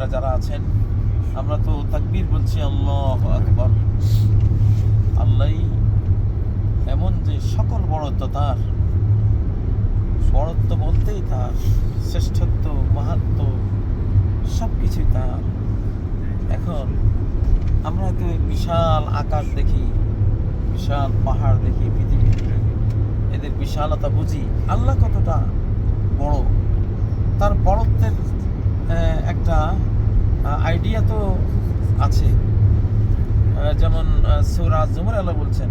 মুসলমানরা যারা আছেন, আমরা তো তাকবীর বলছি, আল্লাহু আকবার। আল্লাহ এমন যে সকল বড়ত্ব তার, বড়ত্ব বলতেই তার, শ্রেষ্ঠত্ব, মাহাত্ম্য সব কিছুই তার। এখন আমরা তো বিশাল আকাশ দেখি, বিশাল পাহাড় দেখি, পৃথিবী এদের বিশালতা বুঝি, আল্লাহ কতটা বড়, তার বড়ত্বের একটা আইডিয়া তো আছে। যেমন সূরা জুমার আল্লাহ বলছেন,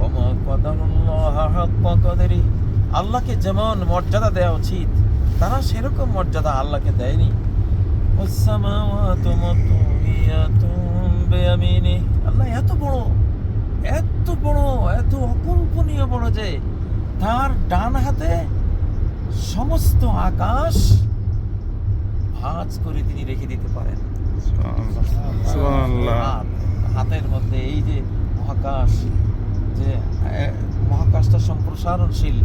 ওমা কদারুল্লাহ হাক্কা কদরি, আল্লাহকে যেমন মর্যাদা দেওয়া উচিত তারা সেরকম মর্যাদা আল্লাহকে দেয়নি। ওয়াসসামাওয়াতু মাতুইয়াতুম বিয়ামিনি, আল্লাহ এত বড়, এত বড়, এত অকল্পনীয় বড় যে তার ডান হাতে সমস্ত আকাশ ভাঁজ করে তিনি রেখে দিতে পারেন। হাতের মধ্যে এই যে মহাকাশ, যে মহাকাশটা সম্প্রসারণশীল,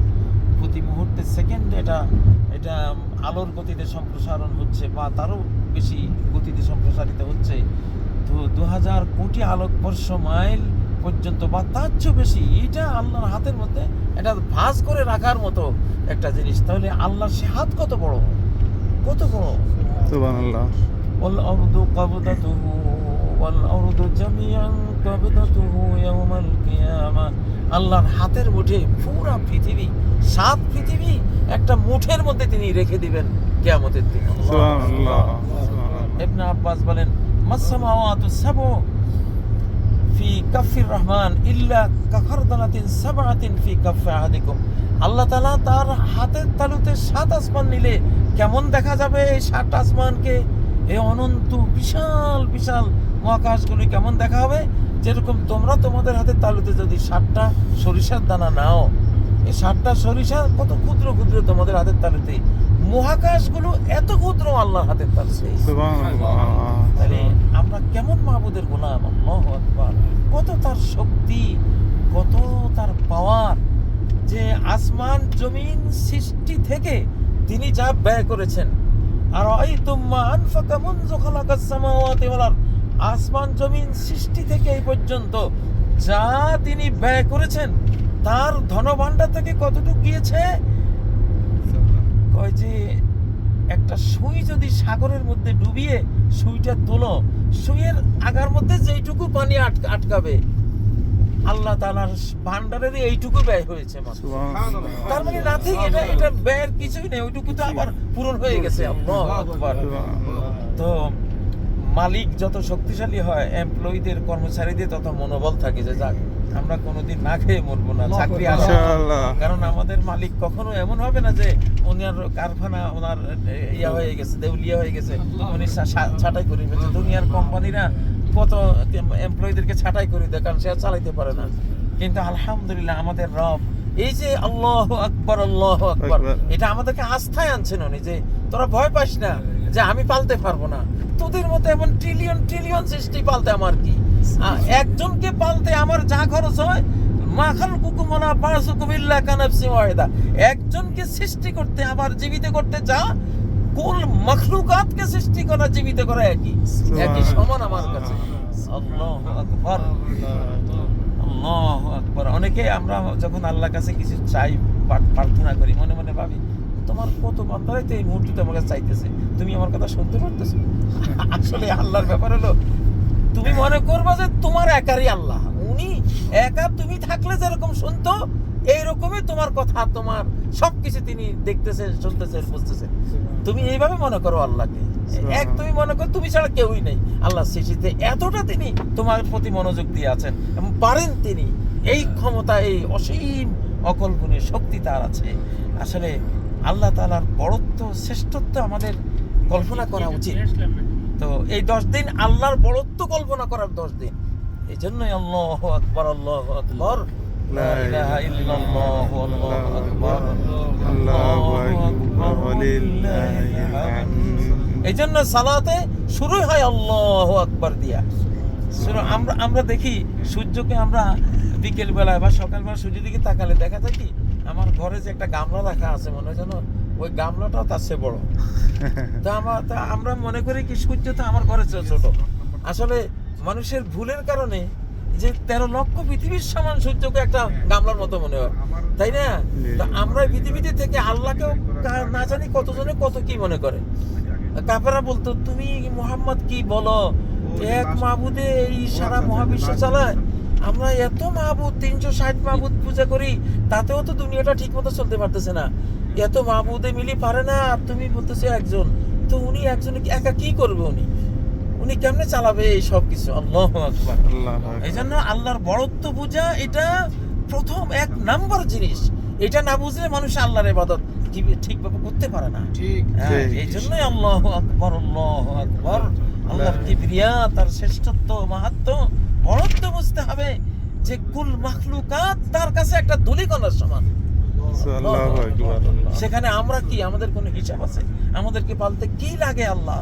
প্রতি মুহূর্তে সেকেন্ডে এটা আলোর গতিতে সম্প্রসারণ হচ্ছে বা তারও বেশি গতিতে সম্প্রসারিত হচ্ছে। তো 2000 কোটি আলোকবর্ষ মাইল পর্যন্ত বা তার চেয়েও বেশি, এটা আল্লাহর হাতের মধ্যে এটা ভাঁজ করে রাখার মতো একটা জিনিস। তাহলে আল্লাহর সে হাত কত বড়, কত বড়। সুবহানাল্লাহ। ওয়াল আরদু কবদাতুহু ওয়াল আরদু জামিআন কবদাতুহু ইয়াওমাল কিয়ামাহ, আল্লাহর হাতের মুঠে পুরো পৃথিবী, 7 পৃথিবী একটা মুঠের মধ্যে তিনি রেখে দিবেন কিয়ামতের দিন। সুবহানাল্লাহ। ইবনে আব্বাস বলেন, মাসসামাওয়াতু সাবু ফি কাফির রহমান ইল্লা কাখারদালাতিন সাবআতিন ফি কাফি আহাদিকুম, আল্লাহ তাআলা তার হাতের তালুতে 7 আসমান নিলে কেমন দেখা যাবে এই 7 আসমানকে, এই অনন্ত বিশাল বিশাল মহাকাশগুলি কেমন দেখা হবে, যেরকম তোমরা তোমাদের হাতের তালুতে যদি 7টা সরিষার দানা নাও, এই 7টা সরিষা কত ক্ষুদ্র ক্ষুদ্র তোমাদের হাতের তালুতে, মহাকাশগুলো এত ক্ষুদ্র আল্লাহর হাতের তালুতে। সুবহানাল্লাহ। তাহলে আমরা কেমন মাবুদের গোলাম, আল্লাহু আকবার। কত তার শক্তি, কত তার পাওয়ার, যে আসমান জমিন সৃষ্টি থেকে তিনি যা ব্যয় করেছেন। আর আইতুম্মা আনফাকা মুনযু খালাকাস সামাওয়াতি ওয়াল আরদ, আসমান জমিন সৃষ্টি থেকে এই পর্যন্ত যা তিনি ব্যয় করেছেন, তার ধনভাণ্ডার থেকে কতটুকু গিয়েছে, কয় যে একটা সুই যদি সাগরের মধ্যে ডুবিয়ে সুইটা তোলো, সুইয়ের আগার মধ্যে যেইটুকু পানি আটকাবে, আল্লাহ তাআলার ভান্ডারের এইটুকু ব্যয় হয়েছে মাত্র। তার মানে নাথিং, এটা ব্যয়ের কিছুই নেই, ওইটুকু তো আবার পূরণ হয়ে গেছে। আল্লাহু আকবার। তো মালিক যত শক্তিশালী হয়, এমপ্লয়ীদের, কর্মচারীদের তত মনোবল থাকে যে যাক আমরা কোনোদিন না খেয়ে মরবো না, চাকরি আসবে। কারণ আমাদের মালিক কখনো এমন হবে না যে ওনার কারখানা ওনার ইয়া হয়ে গেছে, দেউলিয়া হয়ে গেছে, উনি ছাঁটাই করে ফেলছে। দুনিয়ার কোম্পানিরা কত এমপ্লয়ীদেরকে ছাঁটাই করে দেয়, কারণ সে আর চালাইতে পারে না। কিন্তু আলহামদুলিল্লাহ আমাদের রব এই যে আল্লাহু আকবার, আল্লাহু আকবার, এটা আমাদেরকে আস্থায় আনছেন উনি, যে তোরা ভয় পাস না যে আমি পালতে পারবো না, তোদের মতো এমন ট্রিলিয়ন ট্রিলিয়ন সৃষ্টি পালতে আমার কি, একজনকে পালতে আমার যা খরচ হয়, মা খালকুকুম ওয়া বা'সুকুম ইল্লা কানাফসিন ওয়াহিদা, একজনকে সৃষ্টি করতে আবার জীবিত করতে যা কুল মাখলুকাতকে সৃষ্টি করা জীবিত করা একই সমান আমার কাছে। আল্লাহু আকবার, আল্লাহু আকবার। অনেকে আমরা যখন আল্লাহর কাছে কিছু চাই, প্রার্থনা করি, মনে মনে ভাবি তোমার কত বান্দারাই তো এই মুহূর্তে আমার কাছে চাইতেছে, তুমি আমার কথা শুনতে পারতেছো? আসলে আল্লাহর ব্যাপার হলো, তুমি মনে করবা যে তোমার একারই আল্লাহ, উনি একা, তুমি থাকলে যেরকম শুনতো এইরকমই তোমার কথা, তোমার সবকিছু তিনি দেখতেছেন, শুনতেছেন, বুঝতেছেন। তুমি এইভাবে মনে করো আল্লাহকে এক, তুমি মনে করো তুমি ছাড়া কেউই নেই। আল্লাহ সৃষ্টিতে এতটা তিনি তোমার প্রতি মনোযোগ দিয়ে আছেন এবং পারেন তিনি, এই ক্ষমতা, এই অসীম অকল্পনীয় শক্তি তার আছে। আসলে আল্লাহ তাআলার বড়ত্ব, শ্রেষ্ঠত্ব আমাদের কল্পনা করা উচিত। তো এই 10 দিন আল্লাহর বড়ত্ব কল্পনা করার 10 দিন, এই জন্যই আল্লাহু আকবার, আল্লাহু আকবার, লা ইলাহা ইল্লাল্লাহু, আল্লাহু আকবার, আল্লাহু আকবার ওয়ালিল্লাহিল হামদ। এই জন্য সালাতে শুরু হয় আল্লাহু আকবার দিয়া। আমরা দেখি সূর্যকে, আমরা বিকেল বেলায় বা সকালবেলা সূর্যের দিকে তাকালে দেখা যায় কি, আমার ঘরে যে একটা গামলা রাখা আছে, মনে হয় যেন ওই গামলাটাও তার চেয়ে বড়। তা আমরা মনে করি কি সূর্য তো আমার ঘরের চেয়ে ছোট। আসলে মানুষের ভুলের কারণে যে 13 লক্ষ পৃথিবীর সমান সূর্যকে একটা গামলার মতো মনে হয়, তাই না? তা আমরা পৃথিবীতে থেকে আল্লাহকেও না জানি কতজনে কত কি মনে করে। কাফেররা বলতো তুমি মুহাম্মদ কি বলো, এক মাহবুদে এই সারা মহাবিশ্ব চালায়, আমরা এত মাহবুদ 360 মাহবুদ পূজা করি, তাতেও তো দুনিয়াটা ঠিক মতো চলতে পারতেছে না, এত মাহবুদে মিলি পারে না, আর তুমি বলতেছো একজন। তো উনি একজনে একা কি করবে, উনি কেমনে চালাবে এই সব কিছু? আল্লাহু আকবার। এই জন্য আল্লাহর বড়ত্ব পূজা এটা প্রথম 1 নাম্বার জিনিস। এটা না বুঝলে মানুষ আল্লাহর ইবাদত ঠিকভাবে করতে পারে না। ঠিক। এই জন্যই আল্লাহু আকবার, আল্লাহু আকবার। আল্লাহর কিবরিয়া, তার শ্রেষ্ঠত্ব, মাহাত্ম্য, বড়ত্ব বুঝতে হবে যে কুল মাখলুকাত তার কাছে একটা ধূলিকণার সমান। আল্লাহু আকবার। সেখানে আমরা কি, আমাদের কোনো হিসাব আছে? আমাদেরকে পালতে কি লাগে আল্লাহ,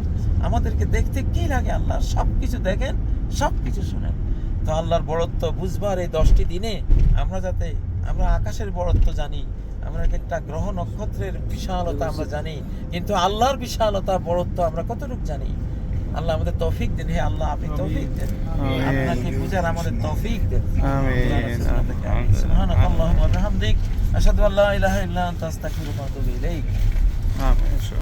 আমাদেরকে দেখতে কি লাগে আল্লাহ, সবকিছু দেখেন, সবকিছু শুনেন। তো আল্লাহর বড়ত্ব বুঝবার এই 10টি দিনে আমরা আকাশের বড়ত্ব জানি, আমরা একটা গ্রহ নক্ষত্রের বিশালতা আমরা জানি, কিন্তু আল্লাহর বিশালতা বড়ত্ব আমরা কতটুকু জানি? আল্লাহ আমাদের তৌফিক দেন। হে আল্লাহ, আপনি তৌফিক দেন, আপনাকে বুঝার আমাদের তৌফিক দেন। আমিন। সুবহানাকাল্লাহুম্মা ওয়া বিহামদিক, আশহাদু আল্লা ইলাহা ইল্লা আনতা আস্তাগফিরুকা ওয়া আতুবু ইলাইক। আমিন।